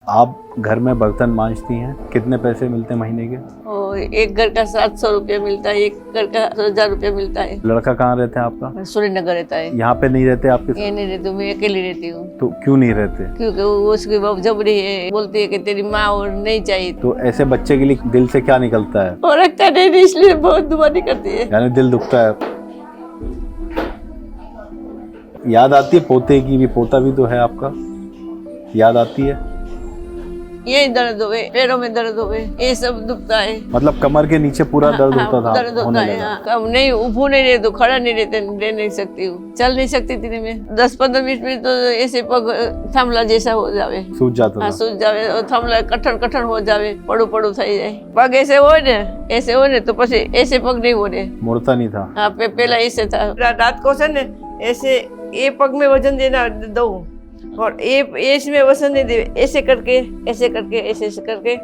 आप घर में बर्तन मांजती हैं, कितने पैसे मिलते हैं महीने के? एक घर का 700 रुपया मिलता है, एक घर का 1000 रुपया मिलता है। लड़का कहाँ रहता है आपका? सूर्यनगर रहता है। यहाँ पे नहीं रहते आपके साथ? ये नहीं रहती, मैं अकेली रहती हूँ। तो क्यों नहीं रहते? क्योंकि वो उसकी बाप जबरी है, बोलती है कि तेरी माँ और नहीं चाहिए। तो ऐसे बच्चे के लिए दिल से क्या निकलता है? और रखता नहीं, इसलिए बहुत दुआ नहीं करती है। यानी दिल दुखता है। याद आती है पोते की भी? पोता भी तो है आपका, याद आती है? यही दर्द हुए, पैरों में दर्द हुए, ये सब दुखता है। मतलब कमर के नीचे पूरा दर्द होता था? दर्द होता है। कम नहीं, उभो नहीं रहे तो खड़ा नहीं रह नहीं सकती हूँ, चल नहीं सकती थी मैं। 10-15 मिनट में तो ऐसे पग थामला जैसा हो जावे, सूज जाता था? सूज जावे, थामला कठण हो जावे, पड़ू થઈ જાય। पग ऐसे हो ने तो પછી ऐसे पग नहीं हो रहे, मुड़ता नहीं था? हाँ, पहला ऐसे था। रात को से ने ऐसे ये पग में वजन देना दो और ये इसमें वजन नहीं दे, ऐसे करके ऐसे करके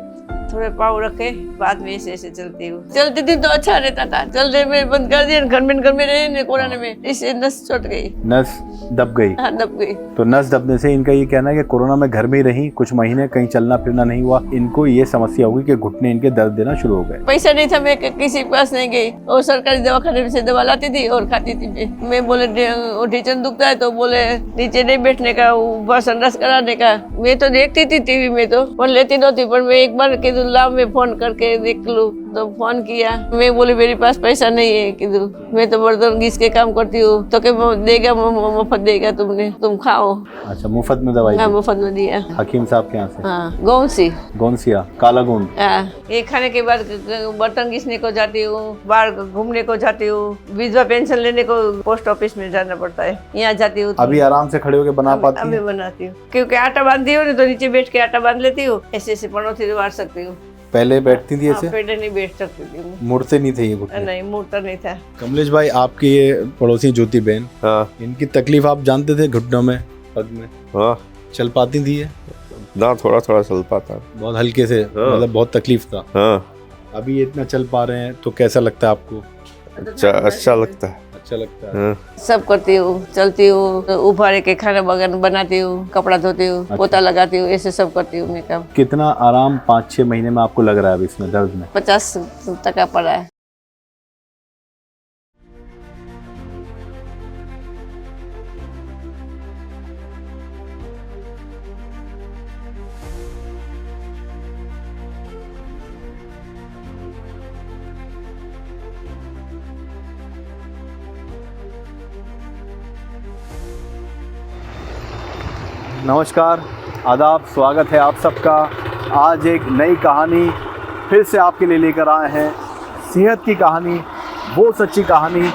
थोड़े पाँव रखे, बाद में ऐसे चलती हूँ। चलती थी तो अच्छा रहता था, चलते में बंद कर दिया, घर में रहे कोरोना में, इससे नस छूट गई, नस दब गई। हाँ, दब गई। तो नस दबने से इनका ये कहना है कि कोरोना में घर में ही रही, कुछ महीने कहीं चलना फिरना नहीं हुआ, इनको ये समस्या हुई कि घुटने इनके दर्द देना शुरू हो गए। पैसा नहीं था, मैं किसी के पास नहीं गई और सरकारी दवाखाने से दवा लाती थी और खाती थी। मैं बोले ढीचन दुखता है तो बोले नीचे नहीं बैठने का, ऊपर संडास कराने का। मैं तो देखती थी टीवी में तो, पर लेती नहोती, पर मैं एक बार कीधु ला मैं फोन करके देख लूं, तो फोन किया। मैं बोली मेरे पास पैसा नहीं है, कीधु मैं तो बर्तन घिस के काम करती हूँ, तो क्या देगा, मुफ्त देगा, तुम खाओ। अच्छा, मुफ्त में दवाई? हाँ, मुफ्त में दिया हकीम साहब के यहाँ से? हाँ, गौंसिया काला गुण। ये खाने के बाद बर्तन घिसने को जाती हूँ, बाहर घूमने को जाती हूँ, विधवा पेंशन लेने को पोस्ट ऑफिस में जाना पड़ता है, यहाँ जाती हूँ। अभी आराम से खड़े होके बना पाती हैं? अभी बनाती हूँ, क्योंकि आटा बांधती हूँ तो नीचे बैठ के आटा बांध लेती हूँ, ऐसे पनौती मार सकती हूँ। पहले बैठती थी ऐसे? पहले नहीं बैठ सकती थी, मुड़ते नहीं थे ये घुटने? नहीं, मुड़ता नहीं था। कमलेश भाई, आपकी ये पड़ोसी ज्योति बहन, हाँ इनकी तकलीफ आप जानते थे? घुटनों में, पग में? हाँ, चल पाती थी ये? ना थोड़ा थोड़ा चल पाता। बहुत हल्के से? हाँ। मतलब बहुत तकलीफ था? हाँ, अभी ये इतना चल पा रहे हैं तो कैसा लगता है आपको? अच्छा लगता है। अच्छा लगता है। हाँ। सब करती हूँ, चलती हूँ, उभारे के खाना बगन बनाती हूँ, कपड़ा धोती हूँ, अच्छा। पोता लगाती हूँ, ऐसे सब करती हूँ मैं काम। कितना आराम 5-6 महीने में आपको लग रहा है अभी इसमें दर्द में? 50% पड़ा है। नमस्कार, आदाब, स्वागत है आप सबका। आज एक नई कहानी फिर से आपके लिए लेकर आए हैं। सेहत की कहानी, वो सच्ची कहानी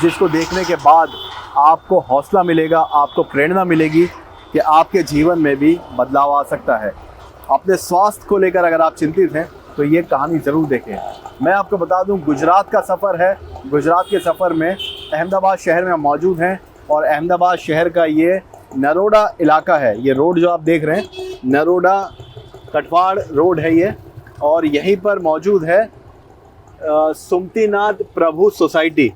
जिसको देखने के बाद आपको हौसला मिलेगा, आपको प्रेरणा मिलेगी कि आपके जीवन में भी बदलाव आ सकता है। अपने स्वास्थ्य को लेकर अगर आप चिंतित हैं तो ये कहानी ज़रूर देखें। मैं आपको बता दूं, गुजरात का सफ़र है। गुजरात के सफ़र में अहमदाबाद शहर में हम मौजूद हैं और अहमदाबाद शहर का ये नरोडा इलाका है। ये रोड जो आप देख रहे हैं, नरोडा कटवाड़ रोड है ये, और यहीं पर मौजूद है सुमतीनाथ प्रभु सोसाइटी।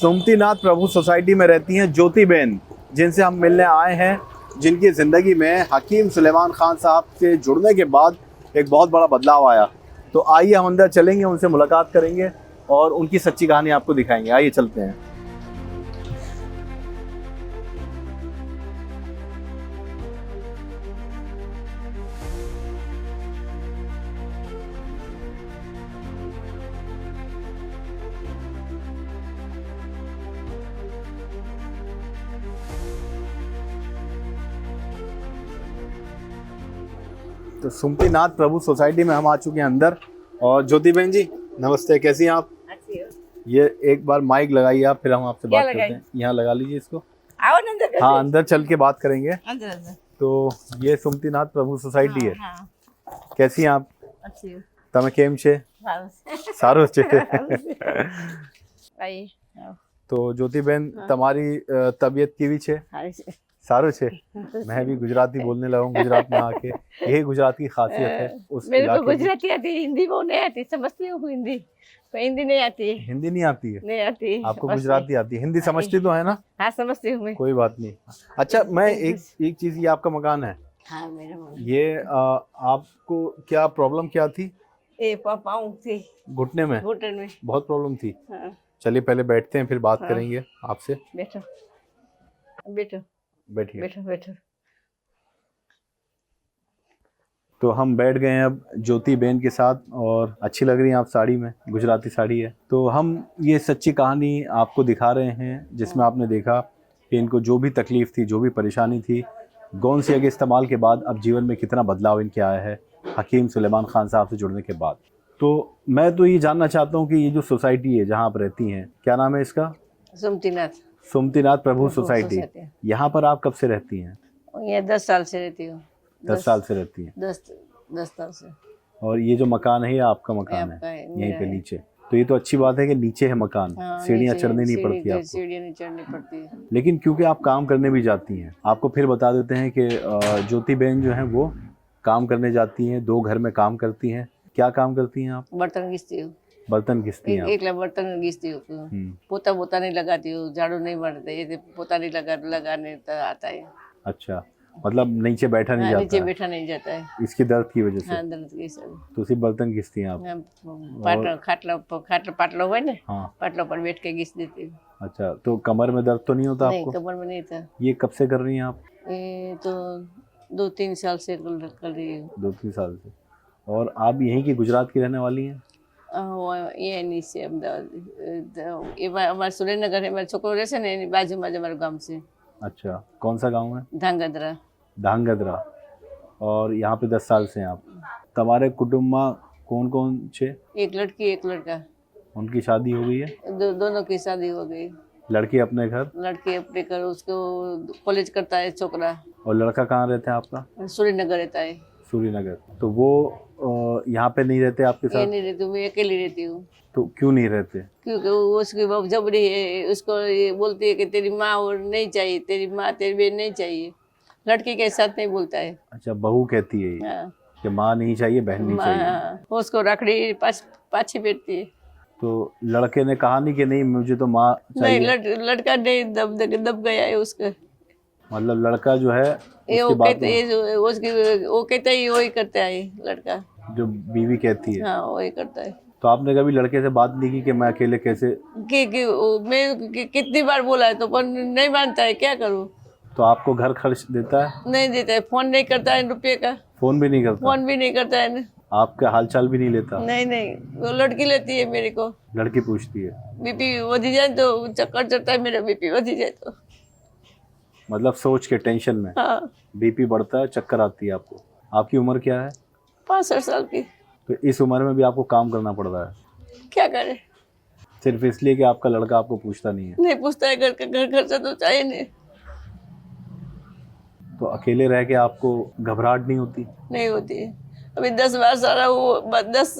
सुमतीनाथ प्रभु सोसाइटी में रहती हैं ज्योति बहन, जिनसे हम मिलने आए हैं, जिनकी ज़िंदगी में हकीम सुलेमान खान साहब से जुड़ने के बाद एक बहुत बड़ा बदलाव आया। तो आइए हम अंदर चलेंगे, उनसे मुलाकात करेंगे और उनकी सच्ची कहानी आपको दिखाएंगे। आइए चलते हैं। तो सुमतीनाथ प्रभु सोसाइटी में हम आ चुके हैं अंदर। और ज्योति बहन जी, नमस्ते, कैसी हैं आप? ये एक बार माइक लगाइए आप, फिर हम आपसे बात करते हैं। यहाँ लगा लीजिए इसको। आओ ना अंदर। हाँ, अंदर चल के बात करेंगे। अंदर। तो ये सुमतीनाथ प्रभु सोसाइटी है। हाँ, कैसी हैं आप? अच्छी हूँ। તમે કેમ છે? સારું છે। તો જ્યોતિબેન, તમારી તબિયત કેવી છે? सारू छे। मैं भी गुजराती बोलने लगा हूँ गुजरात में आके। यही गुजरात की खासियत है। उस मेरे को इलाके की। गुजराती आती, हिंदी वो नहीं आती, समझती हूँ हिंदी, पर हिंदी नहीं आती। हिंदी नहीं आती है? नहीं आती। आपको गुजराती आती है? हिंदी समझती तो है ना? हाँ, समझती हूँ मैं। कोई बात नहीं। अच्छा, मैं एक चीज, ये आपका मकान है? हाँ मेरा मम्मी। ये आपको क्या प्रॉब्लम क्या थी? ये पाँव थी, घुटने में घुटन में। बहुत प्रॉब्लम थी। हाँ चलिए पहले बैठते हैं, फिर बात हाँ। करेंगे आपसे। बैठो बैठो बैठिए। बैठो बैठो। तो हम बैठ गए हैं अब ज्योति बहन के साथ, और अच्छी लग रही हैं आप साड़ी में, गुजराती साड़ी है। तो हम ये सच्ची कहानी आपको दिखा रहे हैं जिसमें आपने देखा कि इनको जो भी तकलीफ़ थी, जो भी परेशानी थी, गौन सिया के इस्तेमाल के बाद अब जीवन में कितना बदलाव इनके आया है हकीम सुलेमान खान साहब से जुड़ने के बाद। तो मैं तो ये जानना चाहता हूँ कि ये जो सोसाइटी है जहाँ आप रहती हैं, क्या नाम है इसका? सुमतीनाथ। सुमतीनाथ प्रभु सोसाइटी। सोसाइटी। यहाँ पर आप कब से रहती हैं? ये 10 साल से रहती हूँ। 10 साल से रहती हैं। 10 साल से। और ये जो मकान है ये आपका मकान आपका है है, यहीं मेरा पे है। नीचे? तो ये तो अच्छी बात है कि नीचे है मकान, हाँ, सीढ़ियाँ नीचे चढ़नी नहीं सीढ़ी- पड़ती आपको। सीढ़ियाँ नहीं चढ़नी पड़ती है। लेकिन क्योंकि आप काम करने भी जाती हैं, आपको फिर बता देते हैं कि ज्योति बहन जो है वो काम करने जाती हैं, 2 घर में काम करती हैं। क्या काम करती हैं आप? बर्तन घिसती हूँ। बर्तन घिसती हैं आप। एक बर्तन घिसती हूँ। पोता नहीं लगाती हूँ, झाड़ू नहीं मारते, ये पोता नहीं लगाने तो आता है। अच्छा, मतलब नीचे बैठा नहीं हाँ, जाता नीचे है बैठा नहीं जाता है। इसकी दर्द की वजह से? हाँ, दर्द की सब। तो सिर्फ बर्तन घिसती हैं आप? पाटलो है ना, हाँ। पाटलो पर बैठ के घिस देती हूँ। अच्छा, तो कमर में दर्द तो नहीं होता नहीं, आपको? कमर में नहीं था। ये कब से कर रही हैं आप? ये तो 2-3 साल से कर रही हूँ। 2-3 साल से। और आप यहीं की गुजरात की रहने वाली हैं? ये नीचे अमदावाद, ये हमारे सुरेन्द्रनगर है, मेरा छोकरो रहશે ને એની બાજુમાં જ અમારું ગામ છે। अच्छा, कौन सा गांव है? ધાંગધ્રા। धांगध्रा। और यहाँ पे 10 साल से हैं आप। तुम्हारे कुटुंब में कौन कौन छे? एक लड़की एक लड़का। उनकी शादी हो गई है? दोनों की शादी हो गई। लड़की अपने घर लड़के अपने घर, उसको कॉलेज करता है छोकरा। और लड़का कहाँ रहता है आपका? सूर्यनगर रहता है। सूर्यनगर। तो वो यहाँ पे नहीं रहते आपके ये साथ? नहीं रहती हूँ, मैं अकेली रहती हूँ। तो क्यों नहीं रहते? क्योंकि वो उसकी बाप जबरी है, उसको ये बोलती है कि तेरी माँ और नहीं चाहिए, तेरी माँ तेरी बहन नहीं चाहिए। लड़की के साथ नहीं बोलता है। अच्छा, बहू कहती है ये हाँ, कि माँ नहीं चाहिए, बहन नहीं चाहिए। हाँ, उसको रखड़ी पाछी बैठती है। तो लड़के ने कहा नहीं कि नहीं मुझे तो माँ नहीं, चाहिए? लड़का नहीं, दब गया है उसका। मतलब लड़का जो है ये उसकी वो बात कहते ये उसकी वो कहता है वही करता है लड़का। जो बीवी कहती है। हाँ, वही करता है। तो आपने कभी लड़के से बात नहीं की कि मैं अकेले कैसे? मैं कितनी बार बोला है तो पर नहीं मानता है, क्या करूँ। तो आपको घर खर्च देता है? नहीं देता है, फोन नहीं करता है रुपये का। फोन भी नहीं करता? फोन भी नहीं करता है ना। आपका हालचाल भी नहीं लेता? नहीं, वो लड़की लेती है मेरे को। लड़की पूछती है? बीपी वधी जाए तो चक्कर चढ़ता है, मेरा बीपी वधी जाए तो। मतलब सोच के टेंशन में हाँ, बीपी बढ़ता है, चक्कर आती है आपको। आपकी उम्र क्या है? 65 साल की। तो इस उम्र में भी आपको काम करना पड़ रहा है, क्या करे। सिर्फ इसलिए कि आपका लड़का आपको पूछता नहीं है? नहीं पूछता है, घर खर्चा तो चाहिए नहीं। तो अकेले रह के आपको घबराहट नहीं होती? नहीं होती है। अभी 10-12 साल वो 10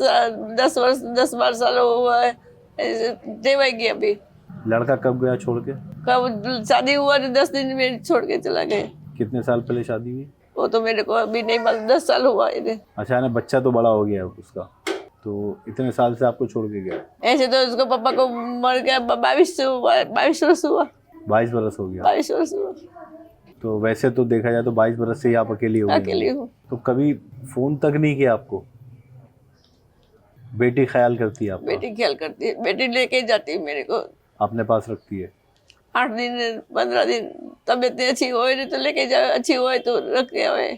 साल हुआ है, देवाएगी अभी। लड़का कब गया छोड़ के? कब शादी हुआ तो 10 दिन में छोड़ के चला गया। कितने साल पहले शादी हुई? वो तो मेरे को अभी नहीं मालूम, 10 साल हुआ है। अच्छा, यानी बच्चा तो बड़ा हो गया उसका, तो इतने साल से आपको छोड़ के गया? ऐसे तो उसको पापा को मर गया 22 वर्ष हुआ। 22 बरस हो गया। 22 वर्ष हुआ। तो वैसे तो देखा जाए तो 22 बरस से ही आप अकेली हो गई। अकेली हूँ। तो कभी फोन तक नहीं किया आपको? बेटी ख्याल करती है आपका? बेटी ख्याल करती है, बेटी लेके जाती है मेरे को। अपने पास रखती है? 8 दिन 15 दिन तबीयत नहीं अच्छी हो तो लेके जाए, अच्छी हो तो रख के आए।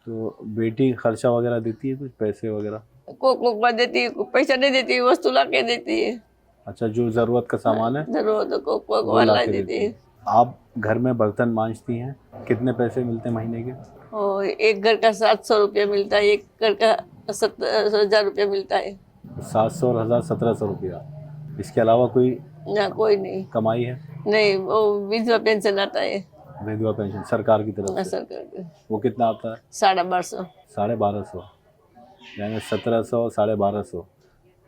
तो बेटी खर्चा वगैरह देती है, कुछ पैसे वगैरह? कोक बार देती है, पैसा नहीं देती है, वस्तु ला के देती है। अच्छा, जो जरूरत का सामान है जरूरत को कोक वो ला ला के देती है। आप घर में बर्तन मांजती हैं, कितने पैसे मिलते हैं महीने के? और एक घर का 700 रुपया मिलता है, एक घर का 70,000 रुपया मिलता है। 700 और 1000 1700 रुपया। इसके अलावा कोई ना, कोई नहीं। कमाई है? नहीं, वो विधवा पेंशन आता है विधवा पेंशन सरकार की तरफ से? सरकार के। वो कितना आता है? 1250। 1250, यानी 1700 1250,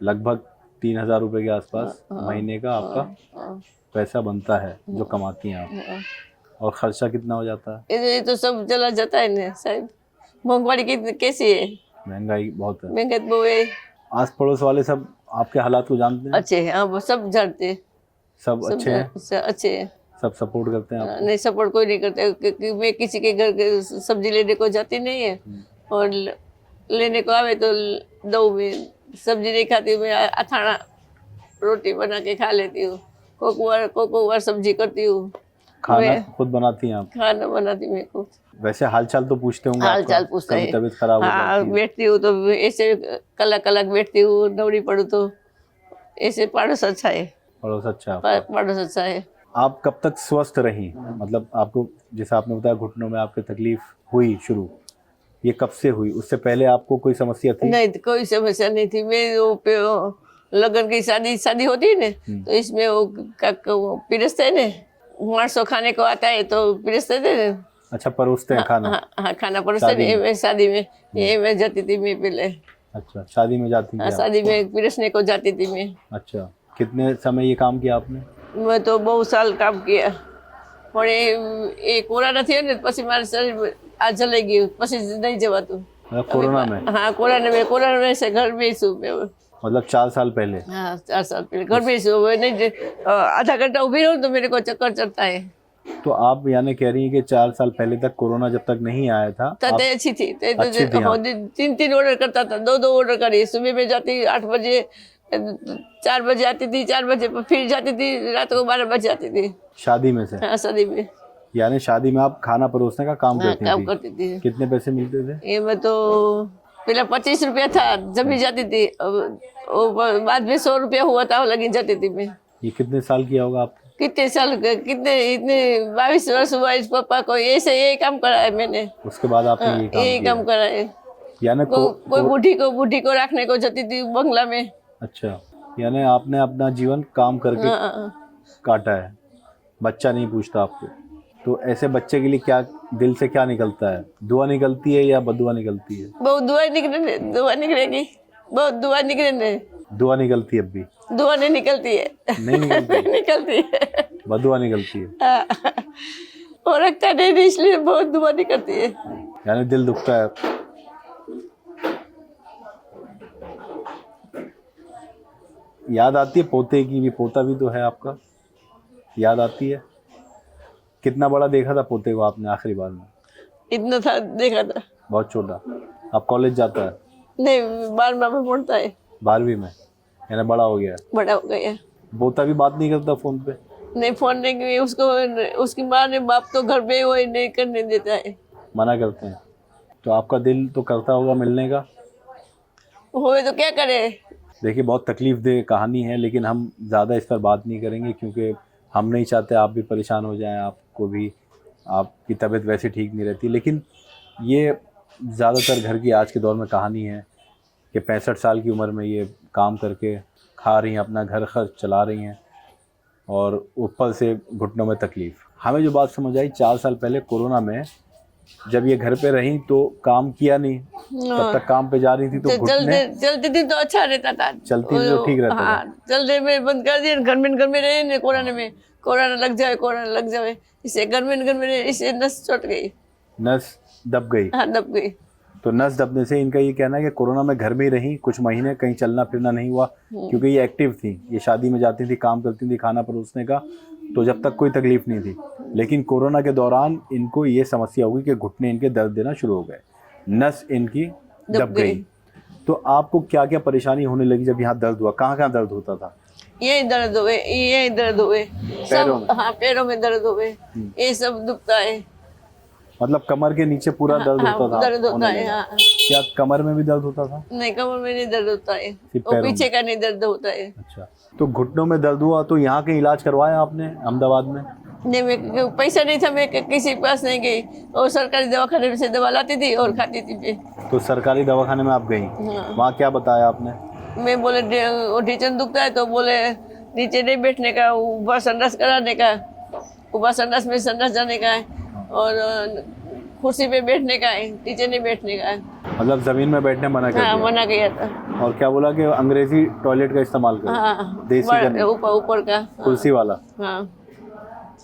लगभग 3000 रुपये के आसपास महीने का आपका पैसा बनता है जो कमाती हैं आप। और खर्चा कितना हो जाता है? ये तो सब चला जाता है ना साहब। महंगाई कितनी कैसी है। महंगाई बहुत है। महंगाई वो है। आस पड़ोस वाले सब आपके हालात को जानते हैं? अच्छे हैं, हाँ, वो सब जानते हैं। सब अच्छे हैं? अच्छे हैं। सब सपोर्ट करते हैं आपको? नहीं, सपोर्ट कोई नहीं करता क्योंकि मैं किसी के घर के सब्जी लेने को जाती नहीं है और लेने को आवे तो दो में सब्जी नहीं खाती, मैं अथाना रोटी बना के खा लेती हूँ, को बार सब्जी करती हूँ। खाना मैं खुद बनाती हैं आप? खाना बनाती मैं खुद। वैसे हालचाल तो पूछते होंगे हाल आपका? चाल पूछते कभी हैं। तबीयत खराब हो हाँ, जाती है? बैठती हूँ तो ऐसे कलक कलक बैठती हूँ, दौड़ी पड़ू तो ऐसे पड़ोस अच्छा है, पड़ोस अच्छा है आपका। पड़ोस अच्छा है। आप कब तक स्वस्थ रही, मतलब आपको जैसे आपने बताया घुटनों में आपकी तकलीफ हुई शुरू, ये कब से हुई? उससे पहले आपको कोई समस्या थी? नहीं, कोई समस्या नहीं थी। मैं वो लगन की शादी होती है ना, तो इसमें वो पिरसते ने, मार्सो खाने को आता है तो पिरसते थे ना। अच्छा, परोसते हैं खाना? हाँ, खाना परोसते ने। मैं शादी में ये मैं जाती थी मैं पहले। अच्छा, शादी में जाती थी हाँ, आप? शादी में पिरसने को जाती थी मैं। अच्छा, कितने समय ये काम किया आपने? मैं तो बहुत साल काम किया પણ એ કોરોના થયો ને પછી મારું શરીર આ જલાઈ ગયું, પછી નહીં જવાતું। मतलब कोरोना में? हाँ, कोरोना में से घर में ही છું मैं। मतलब 4 साल पहले? हाँ, 4 साल पहले घर में ही છું। मैं नहीं आधा घंटा उभी रहूँ तो मेरे को चक्कर चढ़ता है। तो आप यानी कह रही हैं कि 4 साल पहले तक कोरोना जब तक नहीं आया था तब आप अच्छी थी। अच्छी थी, हाँ। 3 ऑर्डर करता था, 2 ऑर्डर करी। सुबह में जाती 8 बजे, 4 बजे आती थी, 4 बजे फिर जाती थी, रात को 12 बजे आती थी। शादी में से? हाँ, शादी में। यानी शादी में आप खाना परोसने का काम हाँ, करती काम थी? करती थी। कितने पैसे मिलते थे? ये मैं तो पहले 25 रुपया था जब भी जाती थी, बाद में 100 रुपया हुआ था, लगी जाती थी मैं। ये कितने साल किया होगा आप? कितने साल, कितने इतने 22 वर्ष हुआ इस पापा को, ऐसे यही काम करा है मैंने। उसके बाद आपने ये यही काम काम करा है। किया? यानी कोई बूढ़ी को रखने को जाती थी बंगला में। अच्छा, यानी आपने अपना जीवन काम करके काटा है, बच्चा नहीं पूछता आपको। तो ऐसे बच्चे के लिए क्या दिल से क्या निकलता है? दुआ निकलती है या बदुआ निकलती है? बहुत दुआ निकलेगी, बहुत दुआ निकले। दुआ निकलती है? अब भी दुआ नहीं निकलती है। नहीं निकलती? निकलती है, बदुआ निकलती है। हाँ। और रखता नहीं, इसलिए बहुत दुआ निकलती है। यानी दिल दुखता है। याद आती है पोते की भी? पोता भी तो है आपका, याद आती है? कितना बड़ा देखा था पोते को आपने आखिरी बार में? इतना था देखा था। बहुत छोटा? अब कॉलेज जाता है? नहीं, 12वां में पढ़ता है। 12वीं में? यानी बड़ा हो गया? बड़ा हो गया। पोता भी बात नहीं करता फोन पे? नहीं, फोन नहीं किए उसको, उसकी माँ ने, बाप तो घर पे वो नहीं करने देता है, मना करते हैं। तो आपका दिल तो करता होगा मिलने का? होए तो क्या करे। देखिए, बहुत तकलीफ दे कहानी है, लेकिन हम ज़्यादा इस पर बात नहीं करेंगे क्योंकि हम नहीं चाहते आप भी परेशान हो जाएं, आपको भी, आपकी तबीयत वैसे ठीक नहीं रहती। लेकिन ये ज़्यादातर घर की आज के दौर में कहानी है कि 65 साल की उम्र में ये काम करके खा रही हैं, अपना घर खर्च चला रही हैं और ऊपर से घुटनों में तकलीफ़। हमें जो बात समझ आई, 4 साल पहले कोरोना में जब ये घर पे रही तो काम किया नहीं, तब तक काम पे जा रही थी तो घुटने चलती थी तो अच्छा रहता था, चलती थी तो ठीक रहता था। हाँ, चलते में बंद कर दिया, घर में रहे ने, कोरोना लग जाए, इससे घर में रहे, इससे नस चोट गई, नस दब गई। हाँ, दब गई। तो नस दबने से इनका ये कहना है कि कोरोना में घर में ही रही कुछ महीने, कहीं चलना फिरना नहीं हुआ क्योंकि ये एक्टिव थी, ये शादी में जाती थी, काम करती थी, खाना परोसने का, तो जब तक कोई तकलीफ नहीं थी। लेकिन कोरोना के दौरान इनको ये समस्या हुई कि घुटने इनके दर्द देना शुरू हो गए, नस इनकी दब गई। तो आपको क्या क्या परेशानी होने लगी जब यहाँ दर्द हुआ? कहाँ कहाँ दर्द होता था? यही दर्द हुए पैरों में? हाँ, पैरों में दर्द हुए, ये सब दुखता है। मतलब कमर के नीचे पूरा दर्द होता था? दर्द होता है, हाँ। क्या कमर में भी दर्द होता था? नहीं, कमर में नहीं दर्द होता है, सिर्फ वो पैरों पीछे का नहीं दर्द होता है। अच्छा, तो घुटनों में दर्द हुआ तो यहाँ के इलाज करवाया आपने अहमदाबाद में? नहीं, मैं पैसा नहीं था, मैं किसी के पास नहीं गई, और सरकारी दवाखाने से दवा लाती थी और खाती थी मैं। तो सरकारी दवाखाने में आप गई, वहाँ क्या बताया आपने? मैं बोले ढीचन दुखता है, तो बोले नीचे नहीं बैठने का, ऊपर संडास कराने का, ऊपर संडास में संडास जाने का है, और कुर्सी पे बैठने का है, नीचे नहीं बैठने का है। मतलब जमीन में बैठने मना कर हाँ, दिया? मना किया था। और क्या बोला कि अंग्रेजी टॉयलेट का इस्तेमाल करो? हाँ, देसी का नहीं? ऊपर का, कुर्सी वाला? हाँ।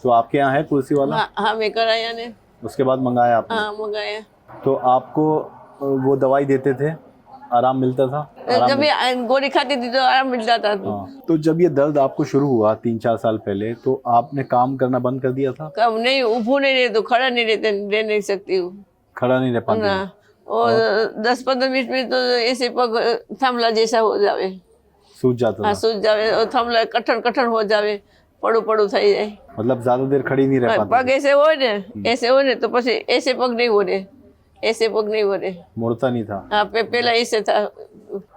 तो आपके यहाँ है कुर्सी वाला? हाँ, मैं कराया ने। उसके बाद मंगाया आपने? हाँ, मंगाया। तो आपको वो दवाई देते थे आराम मिलता था? जब भी गोली खाती थी तो आराम मिलता था। हाँ। तो जब ये दर्द आपको शुरू हुआ 3-4 साल पहले, तो आपने काम करना बंद कर दिया था? कब नहीं, उभू नहीं रहे तो खड़ा नहीं रह नहीं सकती हूँ खड़ा नहीं रह पाती? ना। और 10-15 मिनट में तो ऐसे पग थमला जैसा हो जावे, सूझ जाता हाँ था? सूझ जावे और थमला कठन कठन हो जावे, पड़ू पड़ू થઈ જાય। मतलब ज्यादा देर खड़ी नहीं रह पाती? पग ऐसे हो ने तो પછી ऐसे पग नहीं हो रहे, ऐसे पग नहीं हो रहे। मुड़ता नहीं था? हाँ पहला ऐसे था।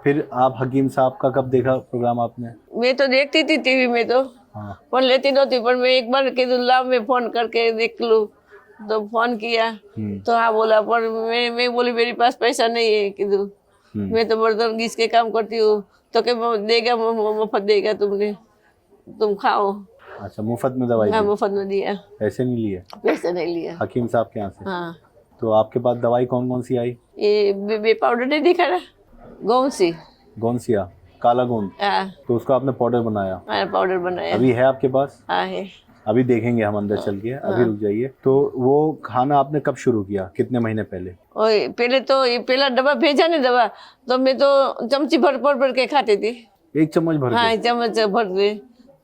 फिर आप हकीम साहब का कब देखा प्रोग्राम आपने? मैं तो देखती थी टीवी में तो, हाँ। फोन लेती नहोती, पर मैं एक बार कीधु लाओ मैं फोन करके देख लूं, तो फोन किया तो हाँ बोला, पर मैं बोली मेरे पास पैसा नहीं है कीधु, मैं तो बर्तन घिस के काम करती हूँ, तो क्या देगा, मुफ्त देगा, तुम खाओ। अच्छा, मुफ्त में दवाई हाँ दी? मुफ्त में दिया, पैसे नहीं लिए? पैसे नहीं लिया। हकीम साहब के यहाँ से? हाँ। तो आपके पास दवाई कौन कौन सी आई? ये बे पाउडर नहीं दिखा रहा, गौंसी, गोंसिया, काला गोंद, हाँ तो उसका आपने पाउडर बनाया? पाउडर बनाया। अभी है आपके पास? हाँ है। अभी देखेंगे हम अंदर चल के, अभी रुक जाइए। तो वो खाना आपने कब शुरू किया, कितने महीने पहले? और पहले तो ये पहला डब्बा भेजा नहीं दवा, तो मैं तो चमची भर के खाती थी। 1 चम्मच भर हाँ के? चम्मच भर के,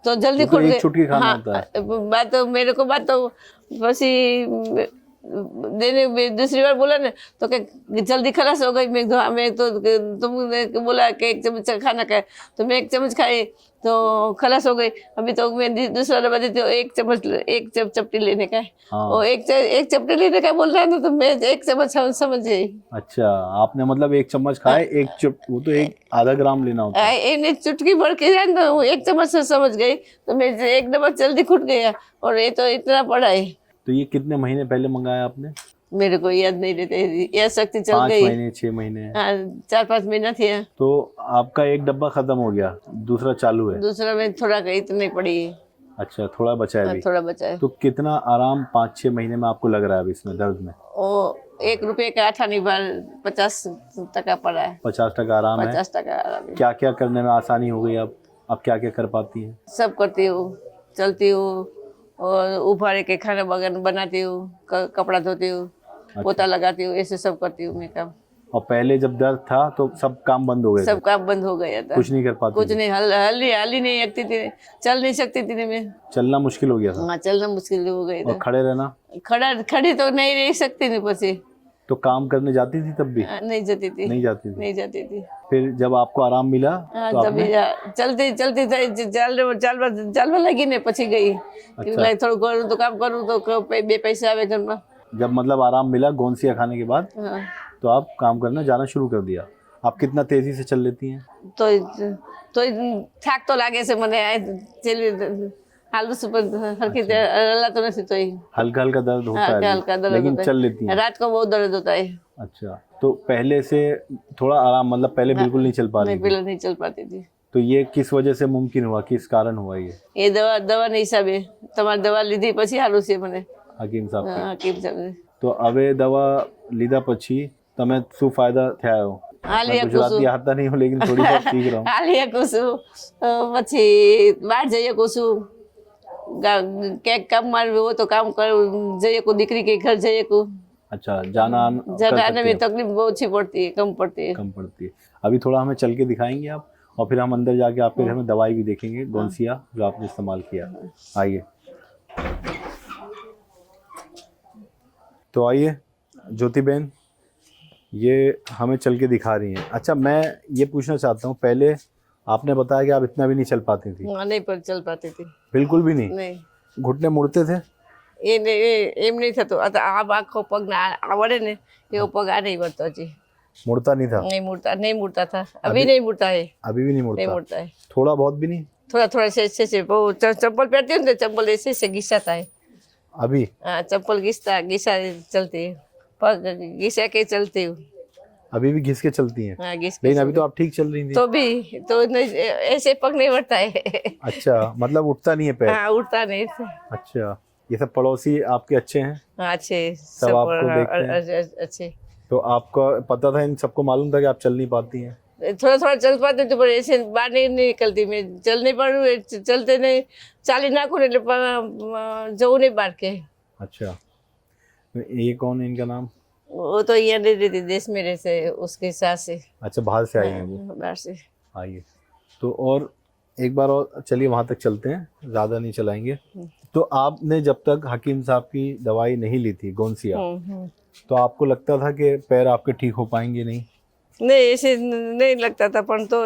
तो जल्दी तो खुल एक गए। चुटकी खाना हाँ, होता है? बात तो मेरे को बात तो बस ही देने दूसरी बार बोला ना तो क्या जल्दी खलास हो गई। मैं तो तुमने बोला कि 1 चम्मच खाना खाए, तो मैं 1 चम्मच खाई तो खलास हो गई। अभी तो मैं दूसरा डब्बा देती हूँ, 1 चम्मच 1 चपटी लेने का है। हाँ। और एक चपटी लेने का बोल रहा है ना, तो मैं 1 चम्मच समझ गई। अच्छा, आपने मतलब 1 चम्मच खाए, वो तो आधा ग्राम लेना होता है। इन्हें चुटकी भर के जान तो 1 चम्मच से समझ गई, तो मैं 1 डब्बा जल्दी खुट गया, और ये तो इतना पड़ा है। तो ये कितने महीने पहले मंगाया आपने? मेरे को याद नहीं रहते, यह शक्ति चल 5 गई। महीने 6 महीने? हाँ 4-5 महीना थे। तो आपका 1 डब्बा खत्म हो गया, दूसरा चालू है? दूसरा में थोड़ा गई तो नहीं पड़ी है। अच्छा, थोड़ा बचा है अभी? थोड़ा बचा है। तो कितना आराम 5-6 महीने में आपको लग रहा है अभी इसमें दर्द में? वो 1 रुपये का आठा नहीं बार 50 टका पड़ा है। 50% आराम है? 50 टका आराम है। क्या क्या करने में आसानी हो गई? अब क्या क्या कर पाती हैं? सब करती हूँ, चलती हूँ, और उभारे के खाना बनाती हूँ, कपड़ा धोती हूँ, पोता लगाती हूँ, ऐसे सब करती हूँ मैं काम। और पहले जब दर्द था तो सब काम बंद हो गए थे? सब काम बंद हो गया था, कुछ नहीं कर पाती? कुछ नहीं, हल ही नहीं सकती थी, चल नहीं सकती थी मैं। चलना मुश्किल हो गया था? हाँ चलना मुश्किल हो गया और था। खड़े रहना? खड़ी तो नहीं रह सकती थी, पसी तो काम करने जाती थी तब भी? नहीं जाती थी। नहीं जाती थी? नहीं जाती थी। फिर जब आपको आराम मिला हाँ तो तभी चलती चालवा लगी ने પછી गई। अच्छा। थोड़ा करूँ तो काम करूँ तो 2 पैसे आवे घर में। जब मतलब आराम मिला गोंसिया खाने के बाद, हाँ। तो आप काम करना जाना शुरू कर दिया। आप कितना तेजी से चल लेती हैं? तो થાક તો લાગે છે મને, हाल सुपर हल्की अल्लाह तो नहीं, तो हल्का हल्का दर्द होता है हल्का दर्द लेकिन होता है। चल लेती हैं? रात को बहुत दर्द होता है। अच्छा, तो पहले से थोड़ा आराम, मतलब पहले बिल्कुल नहीं चल पा रही मैं थी? पहले नहीं चल पाती थी। तो ये किस वजह से मुमकिन हुआ, किस कारण हुआ ये? दवा नहीं हिसाबे તમારી દવા લીધી પછી હાલું છે મને। हकीम साहब की? હકીમ સાહેબ તો હવે દવા લીધા પછી તમે શું ફાયદા થયા હો? હાલી मैं गुजराती आता नहीं हूँ लेकिन थोड़ी बहुत सीख रहा हूँ। હાલી શકું છું, પછી બહાર જઈ શકું છું, ક્યાંક કામ મારું હોય તો કામ જઈ શકું, દીકરી के घर जई શકું। अच्छा, जाना आने में तकलीफ बहुत अच्छी पड़ती है, कम पड़ती है। कम पड़ती है। अभी थोड़ा हमें चल के दिखाएंगे आप, और फिर हम अंदर जाके आपके घर में दवाई भी देखेंगे, गोंसिया जो आपने इस्तेमाल किया। आइए। तो आइए ज्योति बहन, ये हमें चल के दिखा रही हैं। अच्छा, मैं ये पूछना चाहता हूँ, पहले आपने बताया कि आप इतना भी नहीं चल पाती थी? नहीं पर चल पाती थी, बिल्कुल भी नहीं? नहीं। घुटने मुड़ते थे? એમ નહીં થતું, આ આખો પગ આવડે ને એવો पग आ नहीं बढ़ता जी। मुड़ता नहीं था? नहीं मुड़ता था, अभी नहीं मुड़ता है। अभी भी नहीं मुड़ता? नहीं मुड़ता है, थोड़ा बहुत भी नहीं? थोड़ा से ऐसे वो चप्पल पहनती हूँ तो चप्पल ऐसे से घिसाता है। अभी? हाँ चप्पल घिसा चलती है, पग घिसा के चलती हूँ। अभी भी घिस के चलती हैं? हाँ घिस के लेकिन अभी तो आप ठीक चल रही थी। तो भी तो ऐसे पग नहीं बढ़ता है। अच्छा, मतलब उठता नहीं है पैर? हाँ उठता नहीं। अच्छा, ये सब पड़ोसी आपके अच्छे हैं? हाँ अच्छे सब आपको देखते हैं? अच्छे। तो आपको पता था, इन सबको मालूम था कि आप चल नहीं पाती हैं? थोड़ा चल पाते तो पर ऐसे बाहर नहीं निकलती मैं, चल नहीं पाऊँ, चलते नहीं, चाली नाखून जऊ नहीं बाहर के। अच्छा, ये कौन है, इनका नाम? वो तो यहाँ रह रही थी देश में रहते उसके साथ से। अच्छा, बाहर से आई हैं वो। बाहर से। आइए, तो और एक बार और चलिए वहाँ तक चलते हैं, ज़्यादा नहीं चलाएंगे। तो आपने जब तक हकीम साहब की दवाई नहीं ली थी गोंसिया, तो आपको लगता था कि पैर आपके ठीक हो पाएंगे नहीं? नहीं, ऐसे नहीं लगता था, पर तो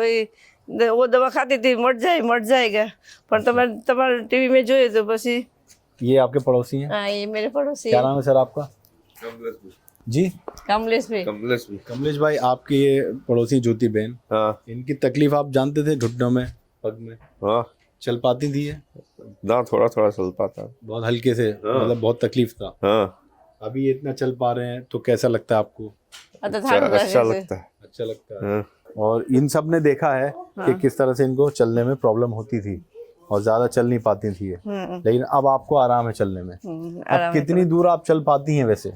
वो दवा खाती थी मट जाएगा, पर तुम्हारे टीवी में जो है तो बस ये आपके पड़ोसी हैं? हाँ, ये मेरे पड़ोसी क्या नाम है सर आपका? जी, कमलेश भाई। कमलेश भाई, आपकी ये पड़ोसी ज्योति बहन, हाँ इनकी तकलीफ आप जानते थे? घुटनों में, पग में हाँ चल पाती थी ये? ना थोड़ा थोड़ा चल पाता। बहुत हल्के से, मतलब बहुत तकलीफ था। हाँ अभी ये इतना चल पा रहे हैं तो कैसा लगता है आपको? अच्छा लगता है। अच्छा लगता है। हाँ और इन सब ने देखा है कि किस तरह से इनको चलने में प्रॉब्लम होती थी और ज्यादा चल नहीं पाती थी ये, लेकिन अब आपको आराम है चलने में। अब कितनी दूर आप चल पाती हैं वैसे,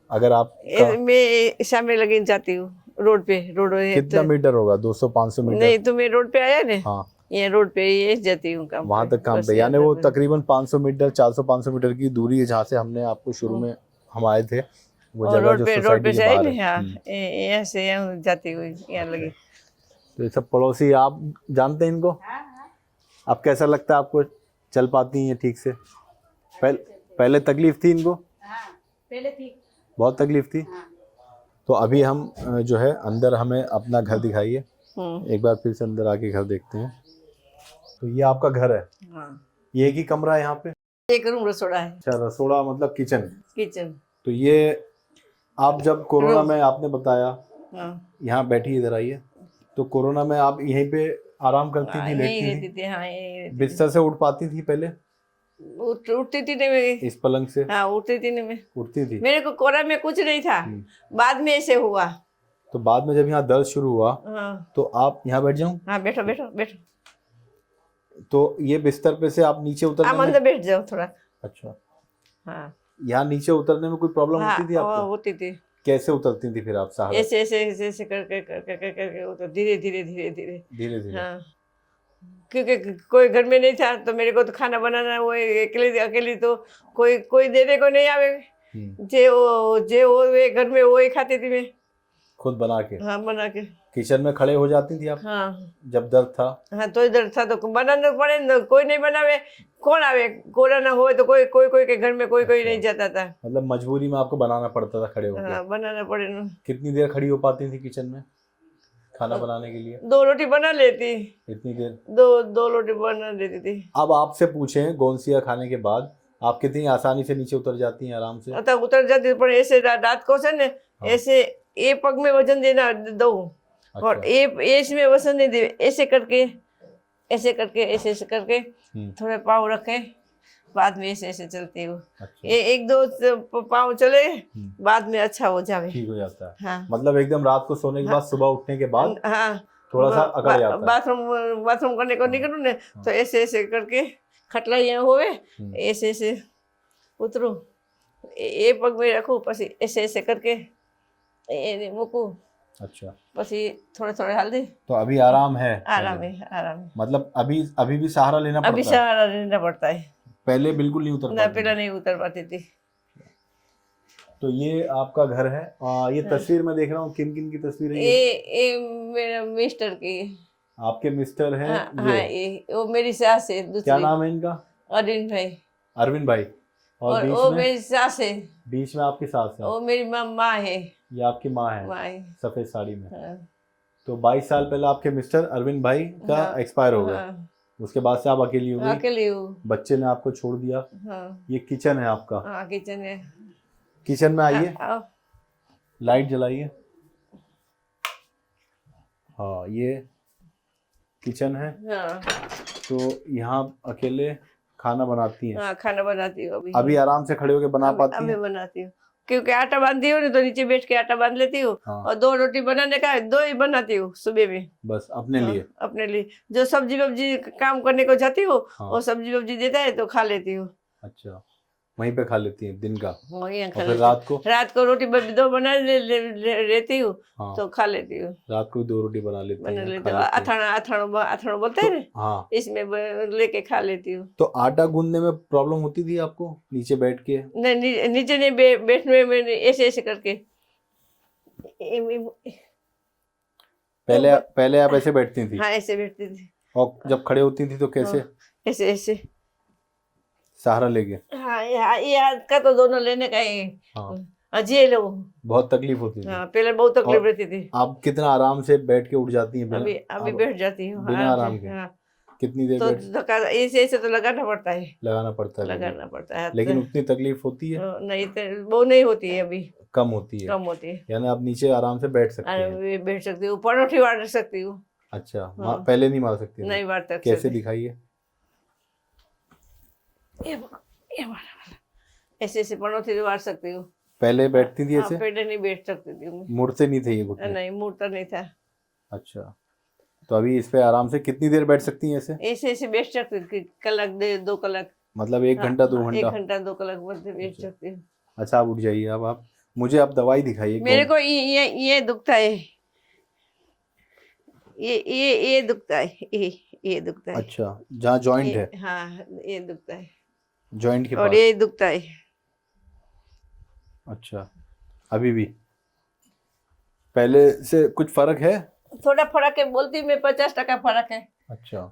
अगर आप मैं शाम लगी जाती हूँ रोड पे। कितना मीटर होगा? 200-500 मीटर? नहीं, तो मैं रोड पे आया ना। हाँ, ये रोड पे ये जाती हूँ काम वहां तक काम पे, यानी वो तकरीबन 500 मीटर 400-500 मीटर की दूरी है जहाँ से हमने आपको शुरू में हम आए थे, वो जगह जो सोसाइटी के बाहर है। हाँ, यहाँ से यहाँ जाती हुई यहाँ लगी। तो ये सब पड़ोसी आप जानते हैं इनको? अब कैसा लगता है आपको? चल पाती हैं ठीक से? पहले तकलीफ थी इनको? पहले थी, बहुत तकलीफ थी। तो अभी हम जो है अंदर, हमें अपना घर दिखाइए एक बार, फिर से अंदर आके घर देखते हैं। तो ये आपका घर है? ये एक ही कमरा है यहाँ पे? एक रूम रसोड़ा है। अच्छा, रसोड़ा मतलब किचन। तो ये आप जब कोरोना में, आपने बताया यहाँ बैठी, इधर आइए, तो कोरोना में आप यहीं पे आराम करती थी, लेटती थी? हाँ, बिस्तर से उठ पाती थी पहले? उठती थी नहीं मैं। इस पलंग से? हाँ, उठती थी नहीं मैं। उठती थी? मेरे को कोरोना में कुछ नहीं था, बाद में ऐसे हुआ। तो बाद में जब यहाँ दर्द शुरू हुआ, हाँ। तो आप यहाँ बैठ जाऊँ? हाँ, बैठो। तो ये बिस्तर पे से आप नीचे उतरने में, अंदर बैठ जाओ थोड़ा। अच्छा, हाँ, यहाँ नीचे उतरने में कोई प्रॉब्लम होती थी आपको? होती थी। कैसे उतरती थी फिर आप सहारा? ऐसे करके उतर, धीरे। हाँ, क्योंकि कोई घर में नहीं था, तो मेरे को तो खाना बनाना, वो अकेली तो कोई देने को नहीं आवे। जे वो वे घर में वो ही खाती थी मैं, खुद बना के? हाँ, बना के। किचन में खड़े हो जाती थी आप? हाँ, जब दर्द था? हाँ, तो इधर था तो बनाना पड़े न, कोई नहीं बनावे, कौन आवे? कोरोना हो तो कोई के घर में कोई नहीं जाता था। मतलब मजबूरी में आपको बनाना पड़ता था खड़े होकर? हाँ, बनाना पड़े ना। कितनी देर खड़ी हो पाती थी किचन में खाना बनाने के लिए? 2 रोटी बना लेती। इतनी देर? 2 रोटी बना लेती थी। अब आपसे पूछें, गोंसिया खाने के बाद आप कितनी आसानी से नीचे उतर जाती हैं आराम से? तो उतर जाती, पर ऐसे रात को से न, ऐसे ये पग में वजन देना दो, और ये इसमें वजन नहीं दे, ऐसे करके थोड़े पाँव रखे, बाद में ऐसे चलती हूँ। ये 1-2 पाँव चले, बाद में अच्छा हो जाए, ठीक हो जाता है। हाँ, मतलब एकदम रात को सोने के बाद, सुबह उठने के बाद हाँ, थोड़ा सा अकड़ जाता है। बाथरूम करने को निकलूँ न, तो ऐसे करके खटला यहाँ होवे, ऐसे उतरू, ये पग में रखूँ, पसी ऐसे करके मूकू। अच्छा, पसी थोड़े हाल दे। तो अभी आराम है? आराम है। मतलब अभी भी सहारा लेना पड़ता है? अभी सहारा लेना पड़ता है। पहले बिल्कुल नहीं उतर पाती? पहले नहीं उतर पाती थी। तो ये आपका घर है। ये तस्वीर मैं देख रहा हूँ, किन की तस्वीर है ये मेरा मिस्टर की। आपके मिस्टर हैं? हाँ, ये वो मेरी सास है दूसरी। क्या नाम है इनका? अरविंद भाई। और बीच वो में? मेरी सास है। बीच में आपकी सास है? वो मेरी माँ है। ये आपकी माँ है? माँ है, सफेद साड़ी में। हाँ। तो 22 साल पहले आपके मिस्टर अरविंद भाई का एक्सपायर हो गया। उसके बाद से आप अकेली हो गई? अकेली हूँ। बच्चे ने आपको छोड़ दिया। हाँ। ये किचन है आपका? हाँ, किचन है। किचन में आइए, लाइट जलाइए। हाँ, ये किचन है। हाँ। तो यहाँ अकेले खाना बनाती हैं? हाँ, खाना बनाती हूँ अभी आराम से खड़े होके बना पाती हैं? अभी बनाती हूँ, क्योंकि आटा बांधती हूँ ना, तो नीचे बैठ के आटा बांध लेती हूँ। हाँ। और 2 रोटी बनाने का 2 ही बनाती हूँ सुबह में, बस अपने लिए? अपने लिए। जो सब्जी वब्जी काम करने को जाती हूँ, हाँ। वो सब्जी वब्जी देता है तो खा लेती हूँ। अच्छा, वहीं पे खा लेती हैं दिन का? वहीं खा और फिर लेती। रात को रोटी 2 बना लेती हूँ। हाँ। तो खा लेती हूँ। रात को 2 रोटी बना लेती हूँ। अथाणा बोलते हैं ना, हाँ, इसमें लेके खा लेती हूँ। तो आटा गूंदने में प्रॉब्लम होती थी आपको नीचे बैठ के? नहीं, नीचे नहीं बैठने में, ऐसे करके पहले पहले आप ऐसे बैठती थी हाँ ऐसे बैठती थी। और जब खड़े होती थी तो कैसे? ऐसे ऐसे। सहारा लेके? हाँ ये हाथ का तो दोनों लेने का ही। हाँ। अजी लो। बहुत तकलीफ होती थी? हाँ पहले बहुत तकलीफ और रहती थी। आप कितना आराम से बैठ के उठ जाती हैं? अभी आप बैठ जाती हूँ बिना आराम से। के? हाँ कितनी देर तो बैठ? धक्का ऐसे ऐसे तो लगाना पड़ता है। लगाना पड़ता है लगाना पड़ता है। लेकिन उतनी तकलीफ होती है? नहीं तो वो नहीं होती है अभी। कम होती है? कम होती है। यानी आप नीचे आराम से बैठ सकते हैं? अरे बैठ सकती हूँ, परोठी वाट सकती हूँ। अच्छा। हाँ। पहले नहीं मार सकती थी? नहीं वाट तक कैसे दिखाइए? ये वाला ऐसे ऐसे परोठी वाट सकती हूँ। पहले बैठती थी ऐसे? पहले नहीं बैठ सकती थी मैं। मुड़ते नहीं थे ये घुटने? नहीं मुड़ता नहीं था। अच्छा। तो अभी इस पे आराम से कितनी देर बैठ सकती हैं ऐसे? ऐसे ऐसे बैठ सकती थी, कलाक 2 कलाक। मतलब 1 घंटा 2 घंटा? 1 घंटा 2 कलाक बैठ सकती हूँ। अच्छा आप उठ जाइए। अब आप मुझे आप दवाई दिखाइए। मेरे को ये दुखता है, ये दुखता है, ये दुखता है। अच्छा, जहाँ जॉइंट है? हाँ ये दुखता है जॉइंट के और पास? ये दुखता है। अच्छा। अभी भी पहले से कुछ फर्क है? थोड़ा फर्क है, बोलती मैं 50% फर्क है। अच्छा।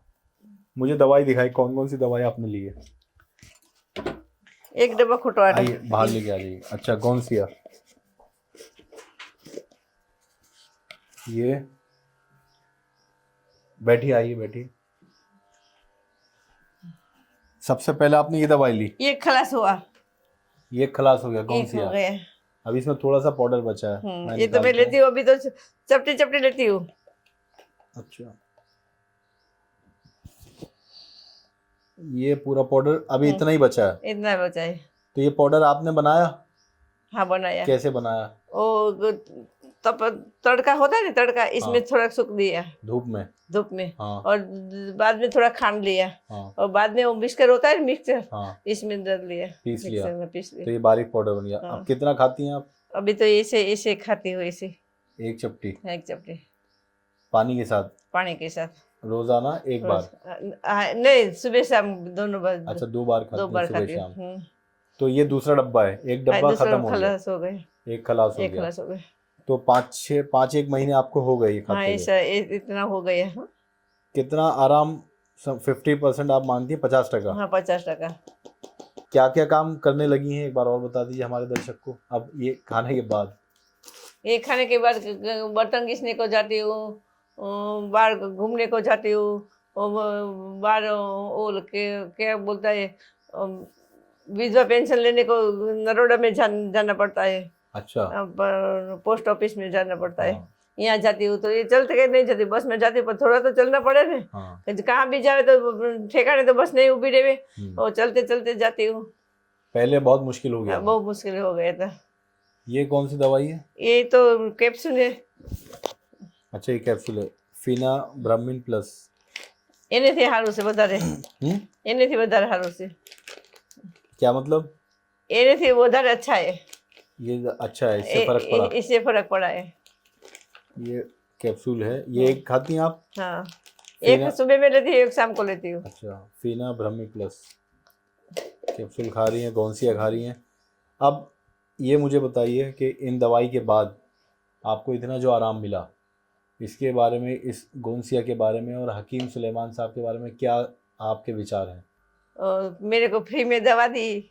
मुझे दवाई दिखाई, कौन कौन सी दवाई आपने ली है? एक डब्बा खुटवा आइए बाहर लेके आ जाइए। अच्छा कौन सी है? ये बैठी, आइए बैठी। सबसे पहले आपने ये दवाई ली? ये खलास हुआ। ये खलास हो गया? कौन सी हो है? गया। अभी इसमें थोड़ा सा पाउडर बचा है, मैं ये तो मैं निकालता लेती हूँ, अभी तो चपटी चपटी लेती हूँ। अच्छा। ये पूरा पाउडर अभी इतना ही बचा है? इतना बचा है। तो ये पाउडर आपने बनाया? हाँ बनाया। कैसे बनाया? वो तब तड़का होता है ना, तड़का इसमें हाँ। थोड़ा सूख दिया धूप में? धूप में। हाँ। और बाद में थोड़ा खांड लिया। हाँ। और बाद में वो मिक्सर होता है, मिक्सर, हाँ। इसमें डाल लिया, पीस लिया? मिक्सर में पीस लिया। तो ये बारीक पाउडर बन गया। हाँ। अब कितना खाती हैं आप? अभी तो ऐसे ऐसे खाती हूँ, ऐसे 1 चपटी? 1 चपटी पानी के साथ? पानी के साथ रोजाना 1 बार? नहीं, सुबह शाम दोनों बार। अच्छा 2 बार खाती 2 हैं, बार सुबह खाती शाम? हूँ। तो ये दूसरा डब्बा है, एक डब्बा खत्म हो गया? खलास हो गए। एक खलास हो एक गया। खलास हो गए। तो 5-1 महीने आपको हो गए हाँ खाते हुए? ऐसा इतना हो गया। कितना आराम? 50% आप मानती हैं? 50%? हाँ 50%। क्या क्या काम करने लगी हैं एक बार और बता दीजिए हमारे दर्शक को, अब ये खाने के बाद? ये खाने के बाद बर्तन घिसने को जाती हूँ, बाहर घूमने को जाती हूँ, बाहर वो क्या बोलता है, विधवा पेंशन लेने को नरोड़ा में जाना पड़ता है। अच्छा। पोस्ट ऑफिस में जाना पड़ता है। हाँ। यहाँ जाती हूँ तो ये चलते के नहीं जाती, बस में जाती, पर थोड़ा तो चलना पड़े ना। हाँ। कहाँ भी जाए तो ठेकाने तो बस नहीं उभी रहे, और चलते चलते जाती हूँ। पहले बहुत मुश्किल हो गया? बहुत मुश्किल हो गया था। ये कौन सी दवाई है? ये तो कैप्सूल है। अच्छा ये कैप्सूल है, फीना ब्राह्मीन प्लस? एने थे हारू से बता रहे, एने थे बता रहे हारू से। क्या मतलब? एने थे वो उधर अच्छा है। ये अच्छा है, इससे फर्क पड़ा? इससे फर्क पड़ा है। ये कैप्सूल है, ये एक खाती हैं आप? हाँ एक सुबह में लेती हूँ, एक शाम को लेती हूँ। अच्छा फीना ब्राह्मी प्लस कैप्सूल खा रही हैं, गौंसिया खा रही हैं। अब ये मुझे बताइए कि इन दवाई के बाद आपको इतना जो आराम मिला, इसके बारे में, इस गौंसिया के बारे में और हकीम सुलेमान साहब के बारे में क्या आपके विचार हैं? और मेरे को फ्री में दवा दी।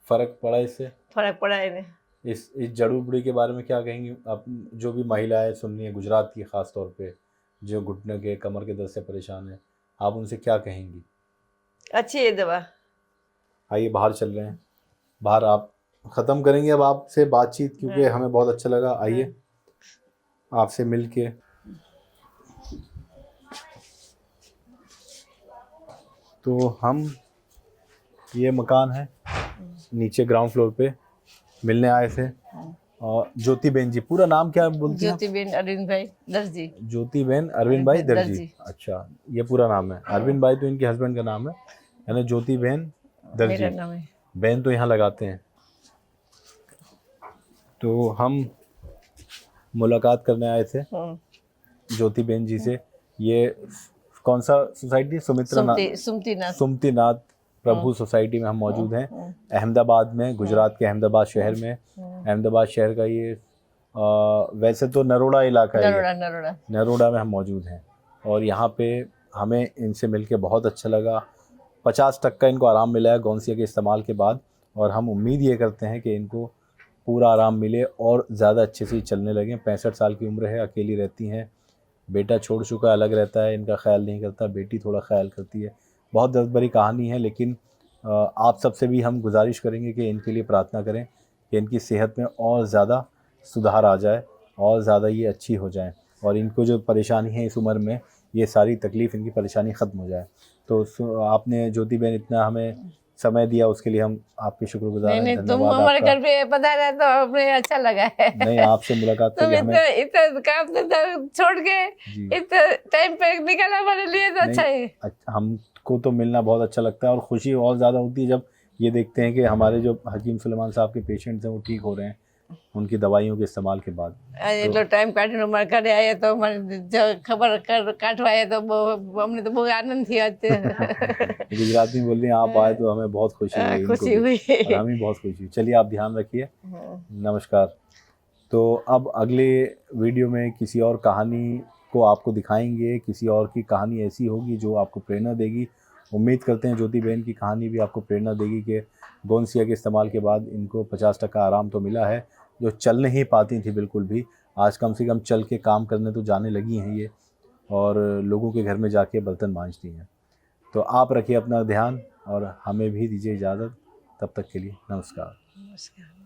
फर्क पड़ा इससे? फर्क पड़ा है। इस जड़ी बूटी के बारे में क्या कहेंगी आप? जो भी महिलाएं सुन रही हैं गुजरात की ख़ास तौर पे, जो घुटने के कमर के दर्द से परेशान हैं, आप उनसे क्या कहेंगी? अच्छी है दवा। आइए बाहर चल रहे हैं, बाहर आप ख़त्म करेंगे अब आपसे बातचीत, क्योंकि हमें बहुत अच्छा लगा। आइए आपसे मिल के। तो हम, ये मकान है नीचे ग्राउंड फ्लोर पे, मिलने आए थे। और ज्योति बेन जी, पूरा नाम क्या बोलती हैं? ज्योति बेन अरविंद भाई दर्जी। ज्योति बेन अरविंद भाई दर्जी। अच्छा ये पूरा नाम है। अरविंद भाई तो इनके हस्बैंड का नाम है, यानी ज्योति बेन दर्जी। मेरा नाम है। बेन तो यहाँ लगाते हैं। तो हम मुलाकात करने आए थे ज्योति बेन जी से। ये कौन सा सोसाइटी? सुमित्रा नाथ, सुमतीनाथ। सुमतीनाथ प्रभु सोसाइटी में हम मौजूद हैं, अहमदाबाद में, गुजरात के अहमदाबाद शहर में। अहमदाबाद शहर का ये वैसे तो नरोड़ा इलाका है, नरोड़ा में हम मौजूद हैं। और यहाँ पे हमें इनसे मिलके बहुत अच्छा लगा। 50% का इनको आराम मिला है गौनसिया के इस्तेमाल के बाद, और हम उम्मीद ये करते हैं कि इनको पूरा आराम मिले और ज़्यादा अच्छे से चलने लगें। 65 साल की उम्र है, अकेली रहती हैं, बेटा छोड़ चुका, अलग रहता है, इनका ख्याल नहीं करता, बेटी थोड़ा ख्याल करती है। बहुत दर्द भरी कहानी है, लेकिन आप सबसे भी हम गुजारिश करेंगे कि इनके लिए प्रार्थना करें कि इनकी सेहत में और ज़्यादा सुधार आ जाए और ज़्यादा ये अच्छी हो जाएं, और इनको जो परेशानी है इस उम्र में, ये सारी तकलीफ़, इनकी परेशानी ख़त्म हो जाए। तो आपने ज्योति बहन इतना हमें समय दिया, उसके लिए हम आपके शुक्रगुजार हैं। नहीं, तुम धन्यवाद हमारे आपका। घर पे पधारा तो हमें अच्छा लगा है। नहीं, आपसे मुलाकात तुम करके हमें इतना काम धंधा छोड़ के जी। इतना टाइम पे निकाला हमारे लिए तो अच्छा नहीं, है। हमको तो मिलना बहुत अच्छा लगता है, और खुशी और ज़्यादा होती है जब ये देखते हैं कि हमारे जो हकीम सुलेमान साहब के पेशेंट्स हैं वो ठीक हो रहे हैं उनकी दवाइयों के इस्तेमाल के बाद। એટલો ટાઈમ કાઢીને અમારા ઘરે આવ્યા તો મને ખબર કાઢવા આવ્યા તો અમને તો બહુ આનંદ થયો અત્યારે। गुजराती में बोल रही हैं, आप आए तो हमें बहुत खुशी हुई, इनको खुशी भी, हुई। और हमें बहुत खुशी हुई। चलिए, आप ध्यान रखिए, नमस्कार। तो अब अगले वीडियो में किसी और कहानी को आपको दिखाएंगे, किसी और की कहानी ऐसी होगी जो आपको प्रेरणा देगी। उम्मीद करते हैं ज्योति बहन की कहानी भी आपको प्रेरणा देगी कि गौनसिया के इस्तेमाल के बाद इनको 50% आराम तो मिला है। जो चल नहीं पाती थी बिल्कुल भी, आज कम से कम चल के काम करने तो जाने लगी हैं ये, और लोगों के घर में जाके बर्तन मांजती हैं। तो आप रखिए अपना ध्यान और हमें भी दीजिए इजाज़त। तब तक के लिए नमस्कार। नमस्कार।